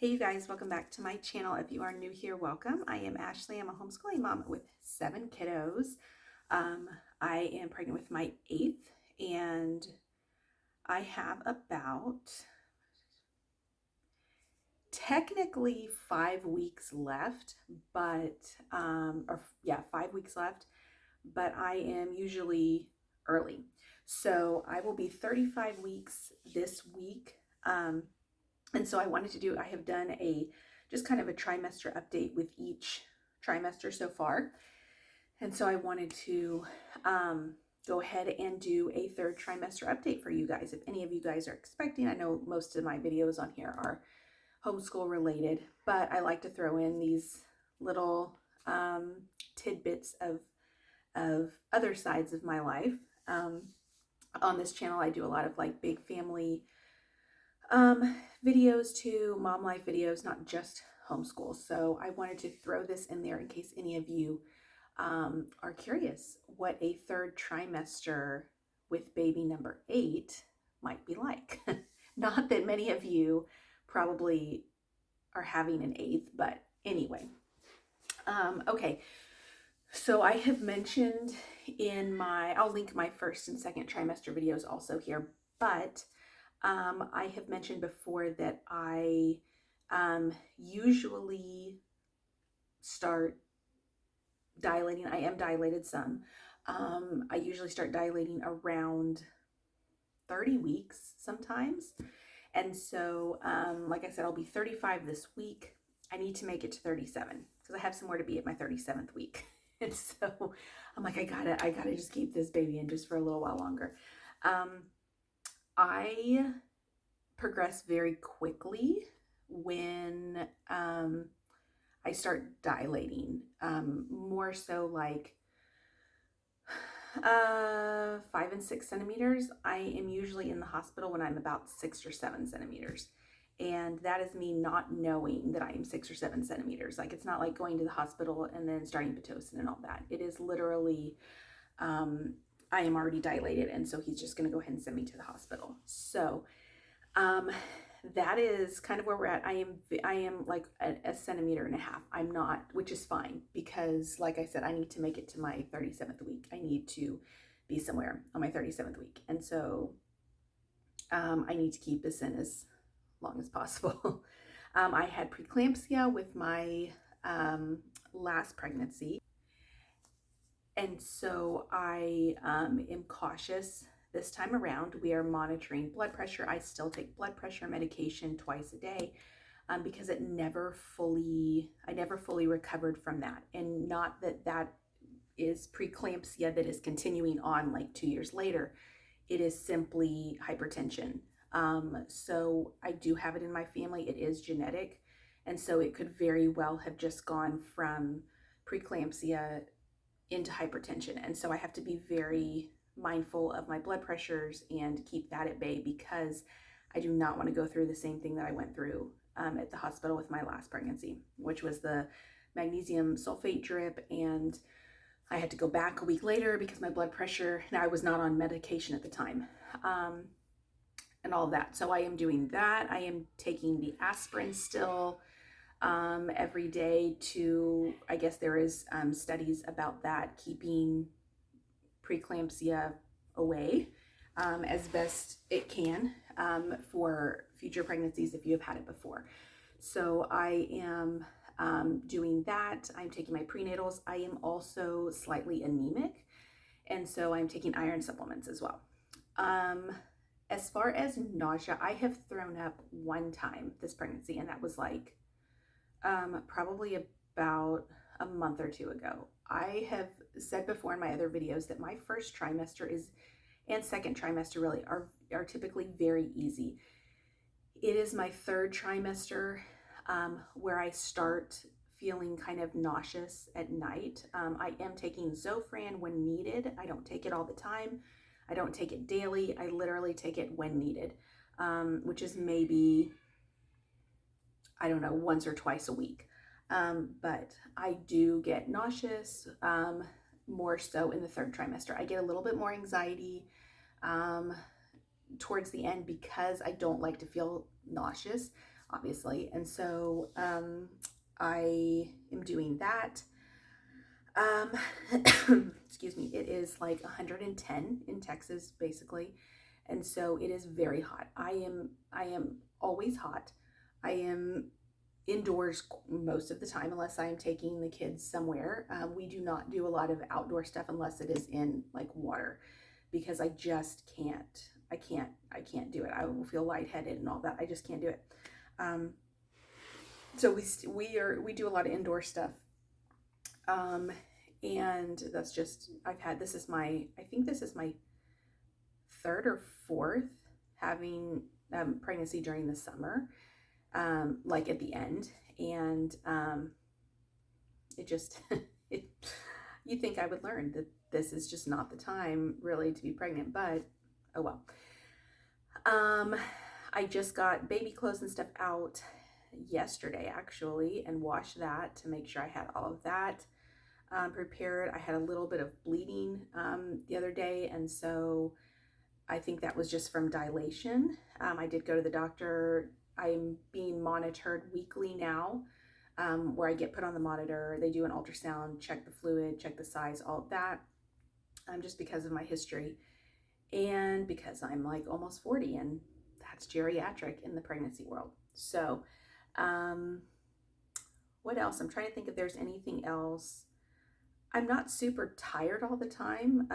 Hey you guys, welcome back to my channel. If you are new here, welcome. I am Ashley. I'm a homeschooling mom with 7 kiddos. I am pregnant with my 8th, and I have about technically 5 weeks left, but 5 weeks left, but I am usually early. So I will be 35 weeks this week. And so I have done just kind of a trimester update with each trimester so far. And so I wanted to go ahead and do a 3rd trimester update for you guys. If any of you guys are expecting, I know most of my videos on here are homeschool related, but I like to throw in these little tidbits of other sides of my life. On this channel, I do a lot of like big family videos too, mom life videos, not just homeschool. So I wanted to throw this in there in case any of you are curious what a 3rd trimester with baby number 8 might be like. Not that many of you probably are having an 8th, but anyway. Okay, so I have mentioned I'll link my 1st and 2nd trimester videos also here, but I have mentioned before that I usually start dilating. I am dilated some. I usually start dilating around 30 weeks sometimes. And so, like I said, I'll be 35 this week. I need to make it to 37 because I have somewhere to be at my 37th week. And so I'm like, I gotta just keep this baby in just for a little while longer. I progress very quickly when I start dilating, more so like 5 and 6 centimeters. I am usually in the hospital when I'm about 6 or 7 centimeters. And that is me not knowing that I am 6 or 7 centimeters. Like, it's not like going to the hospital and then starting Pitocin and all that. It is literally, I am already dilated, and so he's just going to go ahead and send me to the hospital. So that is kind of where we're at. I am like a centimeter and a half. I'm not, which is fine because, like I said, I need to make it to my 37th week. I need to be somewhere on my 37th week. And so I need to keep this in as long as possible. I had preeclampsia with my last pregnancy. And so I am cautious this time around. We are monitoring blood pressure. I still take blood pressure medication twice a day because I never fully recovered from that. And not that that is preeclampsia that is continuing on like 2 years later. It is simply hypertension. So I do have it in my family. It is genetic. And so it could very well have just gone from preeclampsia into hypertension. And so I have to be very mindful of my blood pressures and keep that at bay because I do not want to go through the same thing that I went through at the hospital with my last pregnancy, which was the magnesium sulfate drip. And I had to go back a week later because my blood pressure, and I was not on medication at the time, and all that. So I am doing that. I am taking the aspirin still every day to, I guess there is studies about that, keeping preeclampsia away as best it can for future pregnancies if you have had it before. So I am doing that. I'm taking my prenatals. I am also slightly anemic, and so I'm taking iron supplements as well. As far as nausea, I have thrown up one time this pregnancy, and that was like probably about a month or 2 ago. I have said before in my other videos that my 1st trimester and 2nd trimester really are typically very easy. It is my 3rd trimester where I start feeling kind of nauseous at night. I am taking Zofran when needed. I don't take it all the time. I don't take it daily. I literally take it when needed, which is maybe, I don't know, once or twice a week. But I do get nauseous, more so in the 3rd trimester. I get a little bit more anxiety towards the end because I don't like to feel nauseous. obviously. And so I am doing that. Excuse me, it is like 110 in Texas, basically. And so it is very hot. I am always hot. I am indoors most of the time unless I am taking the kids somewhere. We do not do a lot of outdoor stuff unless it is in like water, because I just can't. I can't do it. I will feel lightheaded and all that. I just can't do it. So we do a lot of indoor stuff. And that's just, I think this is my third or fourth having pregnancy during the summer, like at the end. And it just, you think I would learn that this is just not the time really to be pregnant, but oh well. I just got baby clothes and stuff out yesterday actually, and washed that to make sure I had all of that prepared. I had a little bit of bleeding the other day, and so I think that was just from dilation. I did go to the doctor. I'm being monitored weekly now, where I get put on the monitor. They do an ultrasound, check the fluid, check the size, all of that, just because of my history and because I'm like almost 40, and that's geriatric in the pregnancy world. So what else? I'm trying to think if there's anything else. I'm not super tired all the time.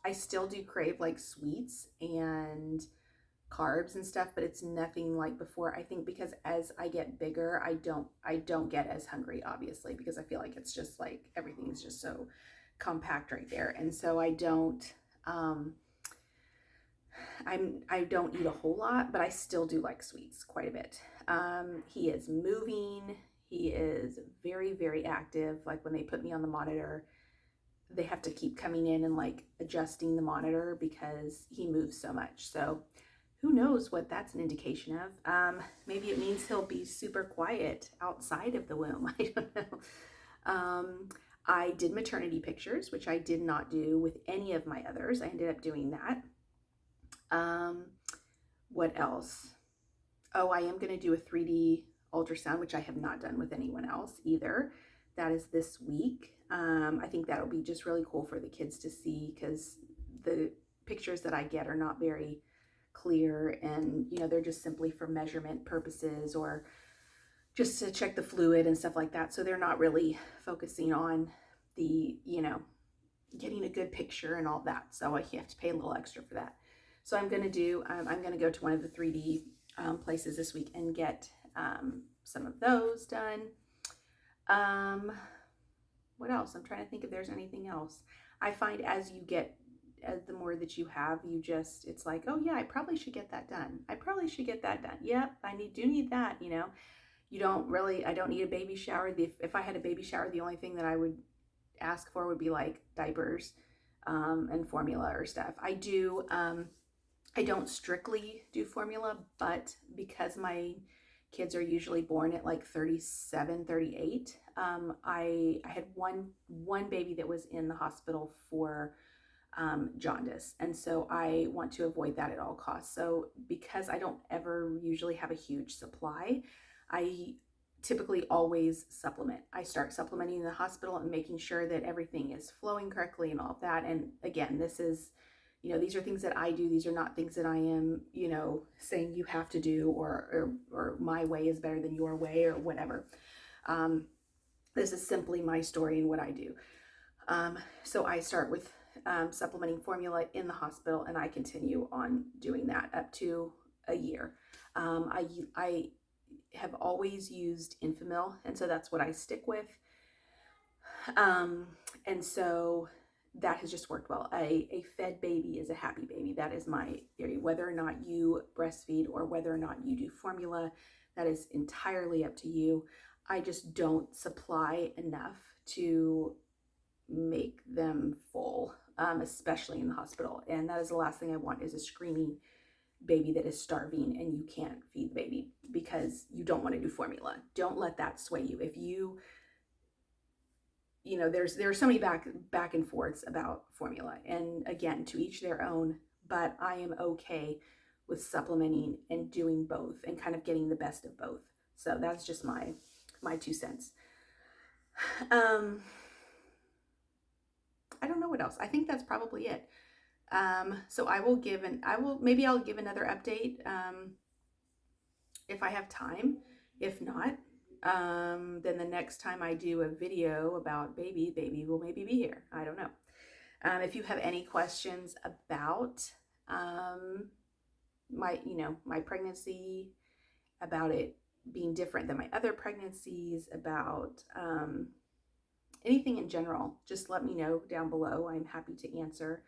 I still do crave like sweets and carbs and stuff, but it's nothing like before. I think because as I get bigger, I don't get as hungry, obviously, because I feel like it's just like everything is just so compact right there. And so I don't I don't eat a whole lot, but I still do like sweets quite a bit. He is moving. He is very, very active. Like when they put me on the monitor, they have to keep coming in and like adjusting the monitor because he moves so much. So who knows what that's an indication of. Maybe it means he'll be super quiet outside of the womb. I don't know. I did maternity pictures, which I did not do with any of my others. I ended up doing that. What else? Oh, I am going to do a 3D ultrasound, which I have not done with anyone else either. That is this week. I think that'll be just really cool for the kids to see, because the pictures that I get are not very clear, and they're just simply for measurement purposes or just to check the fluid and stuff like that. So they're not really focusing on the getting a good picture and all that. So I have to pay a little extra for that. So I'm going to go to one of the 3D places this week and get some of those done. What else? I'm trying to think if there's anything else. I find as the more that you have, it's like, oh yeah, I probably should get that done. I probably should get that done. Yep, I do need that, I don't need a baby shower. If I had a baby shower, the only thing that I would ask for would be like diapers and formula or stuff. I don't strictly do formula, but because my kids are usually born at like 37, 38, I had one baby that was in the hospital for jaundice, and so I want to avoid that at all costs. So because I don't ever usually have a huge supply, I typically always supplement. I start supplementing in the hospital and making sure that everything is flowing correctly and all of that. And again, this is these are things that I do. These are not things that I am, saying you have to do, or my way is better than your way or whatever. This is simply my story and what I do. So I start with supplementing formula in the hospital, and I continue on doing that up to a year. I have always used Infamil, and so that's what I stick with. And so that has just worked well. A fed baby is a happy baby. That is my theory. Whether or not you breastfeed or whether or not you do formula, that is entirely up to you. I just don't supply enough to make them full, especially in the hospital. And that is the last thing I want, is a screaming baby that is starving and you can't feed the baby because you don't want to do formula. Don't let that sway you. If there are so many back and forths about formula, and again, to each their own, but I am okay with supplementing and doing both and kind of getting the best of both. So that's just my 2 cents. I don't know what else. I think that's probably it. So I'll give another update if I have time. If not, then the next time I do a video about baby will maybe be here. I don't know. If you have any questions about my pregnancy, about it being different than my other pregnancies, about anything in general, just let me know down below. I'm happy to answer.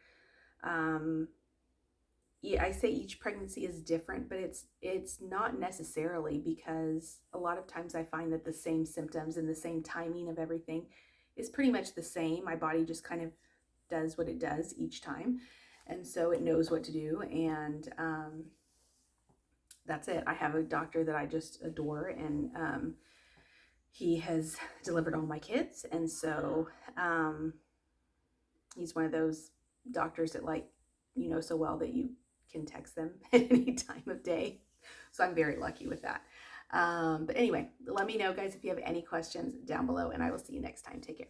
Yeah, I say each pregnancy is different, but it's not necessarily, because a lot of times I find that the same symptoms and the same timing of everything is pretty much the same. My body just kind of does what it does each time, and so it knows what to do, and that's it. I have a doctor that I just adore, and he has delivered all my kids, and so he's one of those doctors that, like, you know so well that you can text them at any time of day. So I'm very lucky with that. But anyway, let me know, guys, if you have any questions down below, and I will see you next time. Take care.